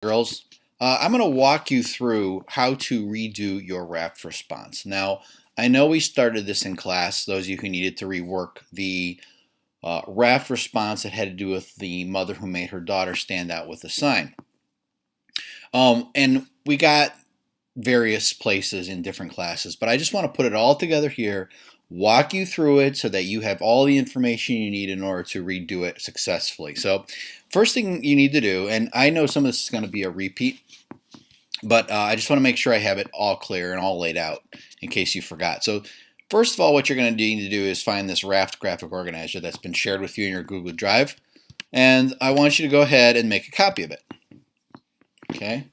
Girls, I'm going to walk you through how to redo your RAFT response. Now, I know we started this in class, those of you who needed to rework the RAFT response that had to do with the mother who made her daughter stand out with a sign. And we got various places in different classes, but I just want to put it all together here, walk you through it so that you have all the information you need in order to redo it successfully. So first thing you need to do, and I know some of this is going to be a repeat, but I just want to make sure I have it all clear and all laid out in case you forgot. So first of all, what you're going to need to do is find this RAFT graphic organizer that's been shared with you in your Google Drive, and I want you to go ahead and make a copy of it. Okay,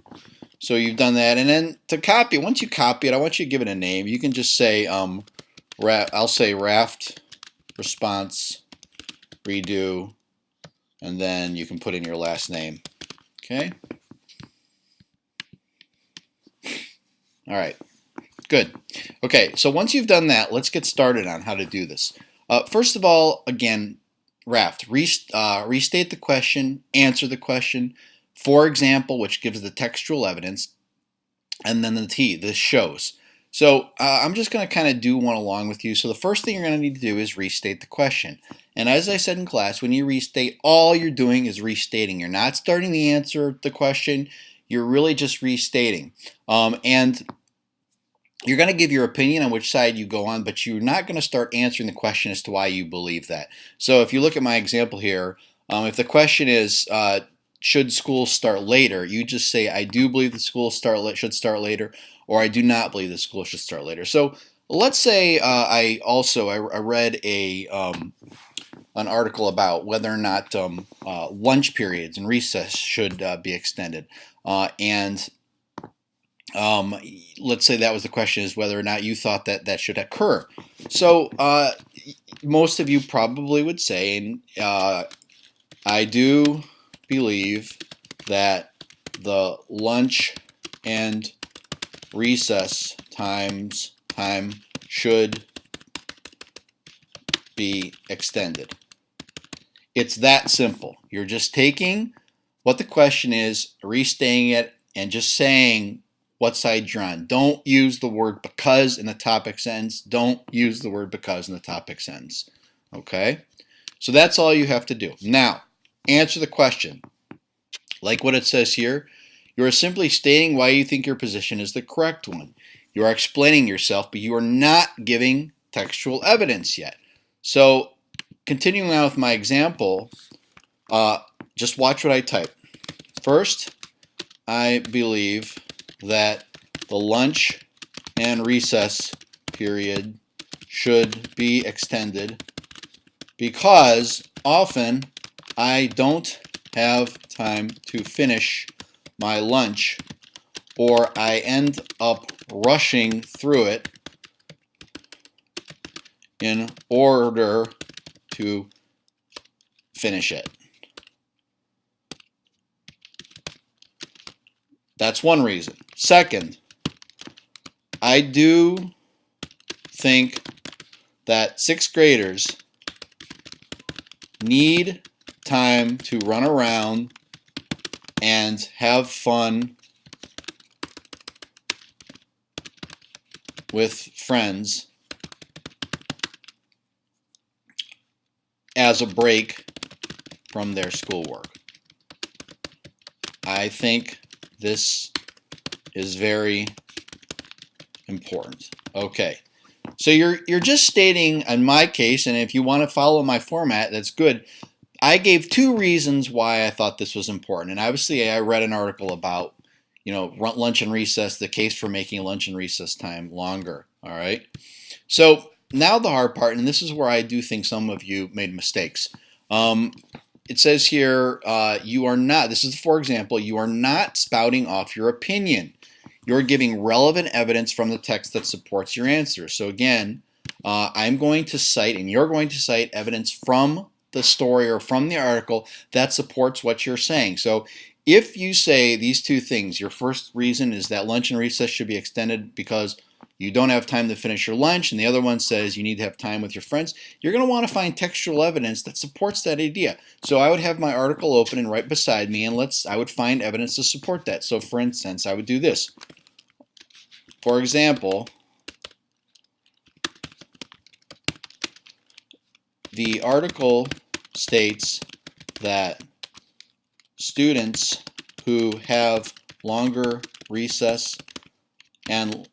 so you've done that, and then to copy, once you copy it, I want you to give it a name. You can just say, I'll say RAFT response redo, and then you can put in your last name. Okay. All right. Good. Okay, so once you've done that, let's get started on how to do this. First of all, again, RAFT, restate the question, answer the question, for example, which gives the textual evidence, and then the T, this shows. So I'm just going to kind of do one along with you. So the first thing you're going to need to do is restate the question. And as I said in class, when you restate, all you're doing is restating. You're not starting the answer to the question. You're really just restating. And you're going to give your opinion on which side you go on, but you're not going to start answering the question as to why you believe that. So if you look at my example here, if the question is, should school start later, you just say, I do believe the school should start later, or I do not believe the school should start later. So let's say I read an article about whether or not lunch periods and recess should be extended. Let's say that was the question, is whether or not you thought that that should occur. So most of you probably would say, I do believe that the lunch and recess time should be extended. It's that simple. You're just taking what the question is, restating it, and just saying what side you're on. Don't use the word because in the topic sentence. Don't use the word because in the topic sentence. Okay? So that's all you have to do. Now, answer the question. Like what it says here, you are simply stating why you think your position is the correct one. You are explaining yourself, but you are not giving textual evidence yet. So, continuing on with my example, just watch what I type. First, I believe that the lunch and recess period should be extended because often I don't have time to finish my lunch, or I end up rushing through it in order to finish it. That's one reason. Second, I do think that sixth graders need time to run around and have fun with friends as a break from their schoolwork. I think this is very important. Okay, so you're just stating, in my case, and if you want to follow my format, that's good. I gave two reasons why I thought this was important, and obviously I read an article about, lunch and recess, the case for making lunch and recess time longer. All right, so now the hard part, and this is where I do think some of you made mistakes. It says here, you are not, this is for example, you are not spouting off your opinion. You're giving relevant evidence from the text that supports your answer. So again, I'm going to cite, and you're going to cite evidence from the story or from the article that supports what you're saying. So if you say these two things, your first reason is that lunch and recess should be extended because you don't have time to finish your lunch, and the other one says you need to have time with your friends, you're going to want to find textual evidence that supports that idea. So I would have my article open and right beside me, and I would find evidence to support that. So for instance, I would do this. For example, the article states that students who have longer recess and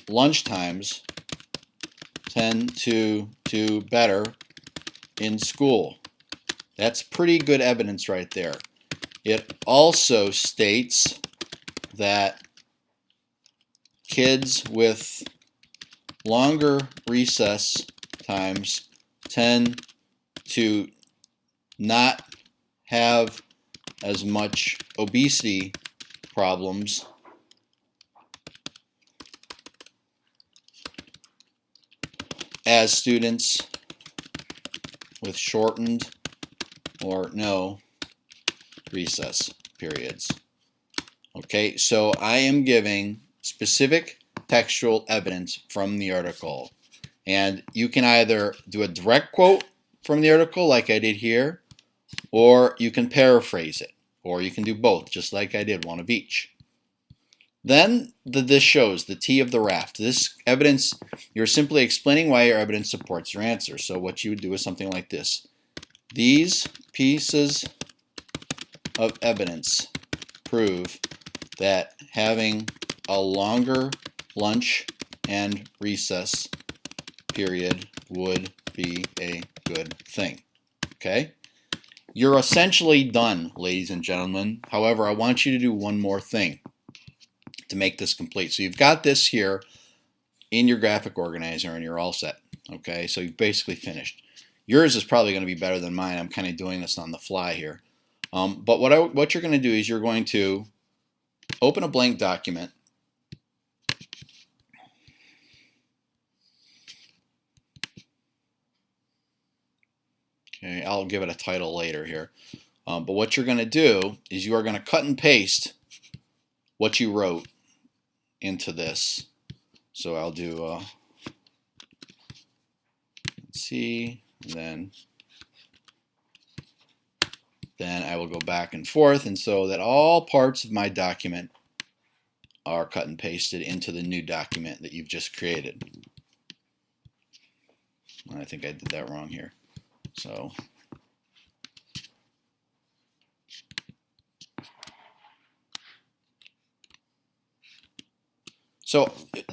lunch times tend to do better in school. That's pretty good evidence right there. It also states that kids with longer recess times tend to not have as much obesity problems as students with shortened or no recess periods. Okay, so I am giving specific textual evidence from the article. And you can either do a direct quote from the article like I did here, or you can paraphrase it, or you can do both, just like I did, one of each. Then this shows the T of the RAFT. This evidence, you're simply explaining why your evidence supports your answer. So what you would do is something like this. These pieces of evidence prove that having a longer lunch and recess period would be a good thing. Okay? You're essentially done, ladies and gentlemen. However, I want you to do one more thing to make this complete. So you've got this here in your graphic organizer and you're all set. Okay, so you've basically finished. Yours is probably going to be better than mine. I'm kind of doing this on the fly here. But what you're going to do is you're going to open a blank document. Okay, I'll give it a title later here. But what you're going to do is you are going to cut and paste what you wrote into this. So I'll do, let's see, and then I will go back and forth, and so that all parts of my document are cut and pasted into the new document that you've just created. I think I did that wrong here. So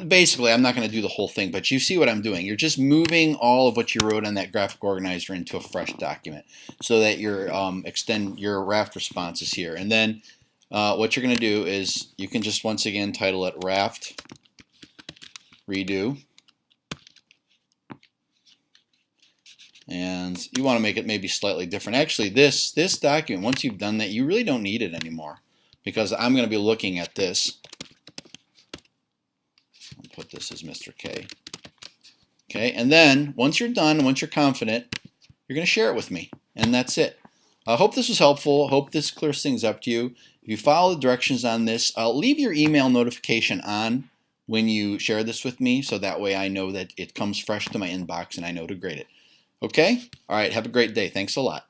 basically, I'm not going to do the whole thing, but you see what I'm doing. You're just moving all of what you wrote on that graphic organizer into a fresh document so that your extend your RAFT response is here. And then what you're going to do is you can just once again title it RAFT redo. And you want to make it maybe slightly different. Actually, this document, once you've done that, you really don't need it anymore because I'm going to be looking at this. I'll put this as Mr. K. Okay, and then once you're done, once you're confident, you're going to share it with me, and that's it. I hope this was helpful. I hope this clears things up to you. If you follow the directions on this, I'll leave your email notification on when you share this with me, so that way I know that it comes fresh to my inbox and I know to grade it. Okay? All right, have a great day. Thanks a lot.